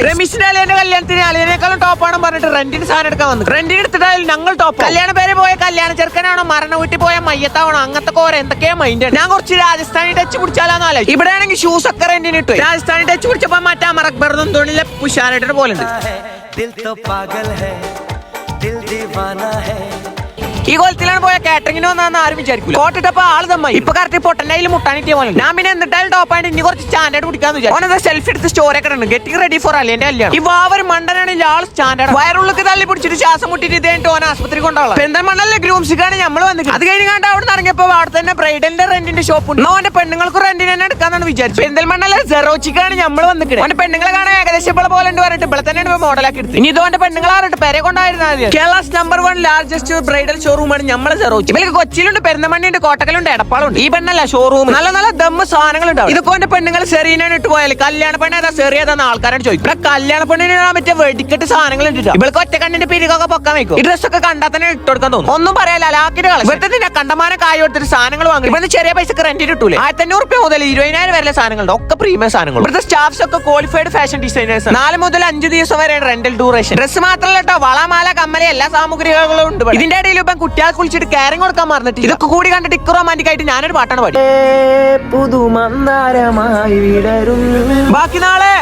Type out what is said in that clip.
രമേശിന്റെ അളിയന്റെ കല്യാണത്തിന് അളിയനേക്കാളും ടോപ്പാണ് പറഞ്ഞിട്ട് റെന്റിന് സാധനം എടുക്കാൻ വന്നു. റെന്റിന് എടുത്തിട്ടായാലും ഞങ്ങൾ ടോപ്പ്. കല്യാണ പേര് പോയ കല്യാണ ചെറുക്കനാണോ മരണ വീട്ടിൽ പോയ മയ്യത്താവണോ അങ്ങനത്തെ കോര എന്തൊക്കെയാ മൈൻഡ്. ഞാൻ കുറച്ച് രാജസ്ഥാനി ടച്ച് പിടിച്ചാലാന്നല്ലോ. ഇവിടെ ആണെങ്കിൽ ഷൂസ് ഒക്കെ റെന്റിന് ഇട്ടു. രാജസ്ഥാനി ടച്ച് പിടിച്ചപ്പോ മറ്റേ മറക്ബർന്നും തോണിയിലെ പുഷാനായിട്ട് പോലെ ഈ കൊലത്തിലാണ് പോയ കാറ്ററിംഗിന് വന്നാന്ന് ആരും വിചാരിക്കും. കോട്ടിട്ടപ്പോ ആള് തമ്മായി ഇപ്പൊ കറക്റ്റ് പൊട്ടനായിൽ മുട്ടാനിട്ടിയ പോലെ. ഞാൻ പിന്നെ എന്നിട്ടാലും ടോപ്പായിട്ട് ഇനി കുറച്ച് സ്റ്റാൻഡേർഡ് പിടിക്കാന്ന് വിചാരിച്ചു. സെൽഫി എടുത്ത് സ്റ്റോറി ഒക്കെ ഉണ്ട്. ഗെറ്റിംഗ് റെഡി ഫോർ അല്ലേന്റെ കല്യാണം. ഈ വാവർ മണ്ടനാണെങ്കിൽ ആൾ സ്റ്റാൻഡേർഡ്. വയറുള്ളിൽ തള്ളി പിടിച്ചിട്ട് ശ്വാസം മുട്ടിട്ട് ഇതേട്ട് ഓൻ ആസ്പത്രി കൊണ്ടാളാം. പെന്തൽമണ്ണല്ലേ ഗ്രൂംസിക്കാണ് നമ്മൾ വന്നിട്ട്. അത് കഴിഞ്ഞ് കണ്ട് അവിടെ ഇറങ്ങിയപ്പോ അവിടെ തന്നെ ബ്രൈഡലിന്റെ റെന്റിന്റെ ഷോപ്പ് ഉണ്ട്. ഓന്റെ പെണ്ണുങ്ങൾക്ക് റെന്റിന് തന്നെ എടുക്കാന്നാണ് വിചാരിച്ചു. പെന്തൽമണ്ണല്ലേ സെറോച്ചിക്കാണ് നമ്മൾ വന്നിട്ട്. ഓന്റെ പെണ്ണുങ്ങളെ കാണാൻ ഏകദേശം ഇപ്പോൾ പോലെ ഉണ്ട് പറഞ്ഞിട്ട് ഇവിടെ തന്നെ മോഡലാക്കി എടുത്തു. ഇനി ഇതോന്റെ പെണ്ണുങ്ങളാറിട്ട് പേരെ കൊണ്ടായിരുന്നാൽ കേരളാസ് നമ്പർ 1 ലാർജസ്റ്റ് ബ്രൈഡൽ ഷോറൂമാണ് നമ്മളെ സെറോച്ചി. ഇവർക്ക് കൊച്ചിയിലുണ്ട്, പെരുന്തമണ്ണിയുണ്ട്, കോട്ടക്കലുണ്ട്, എടപ്പാളുണ്ട്. ഈ പെണ്ണല്ല ഷോറൂം. നല്ല നല്ല ദമ്മ് സാധനങ്ങൾ ഉണ്ടാവും. ഇതൊക്കെ ഓന്റെ പെണ്ണുങ്ങൾ സെറീനാണ് ഇട്ട് പോയാൽ കല്യാണ പെണ്ണ ഏതാ സെറിയതാന്ന് ആൾക്കാരോട് ചോദിക്കും. ഇവിടെ കല്യാണ പെണ്ണിന് മറ്റേ വെടിക്കെട്ട് സാധനങ്ങൾ ഇട്ടിട്ട് ഇവൾക്ക് ഒറ്റ കണ്ണിന്റെ പിരികൊക്കെ പൊക്കാൻ വെക്കും. ഈ ഡ്രസ്സൊക്കെ കണ്ടാൽ തന്നെ ഇട്ട് കൊടുക്കാൻ തോന്നും. ഒന്നും പറയാല്ല ലാക്കിട്ട് കളി. ഇവിടുത്തെ കണ്ടമാന കായ് കൊടുത്തിട്ട് സാധനങ്ങൾ വാങ്ങി. ഇവിടുന്ന് ചെറിയ പൈസക്ക് റെന്റിന് കിട്ടൂല. 1500 മുതൽ 20,000 വരെ സാധനങ്ങളുണ്ട്. ഒക്കെ പ്രീമിയം സാധനങ്ങൾ. ഇവിടുത്തെ സ്റ്റാഫ്സ് ഒക്കെ ക്വാളിഫൈഡ് ഫാഷൻ ഡിസൈനേഴ്സ്. 4 മുതൽ 5 ദിവസം വരെ റെന്റൽ ഡ്യൂറേഷൻ. ഡ്രസ് മാത്രമല്ല കേട്ടോ, വളമാല കമ്മല എല്ലാ സാമഗ്രികളും ഉണ്ട്. ഇതിന്റെ ഇടയിൽ ഇപ്പം കുട്ടികളെ കുളിച്ചിട്ട് കാര്യം കൊടുക്കാൻ മറന്നിട്ട് ഇതൊക്കെ കൂടി കണ്ടിട്ട് ഇക്ക് റൊമാന്റിക് ആയിട്ട് ഞാനൊരു പാട്ടാണ് പാടി. ബാക്കി നാളെ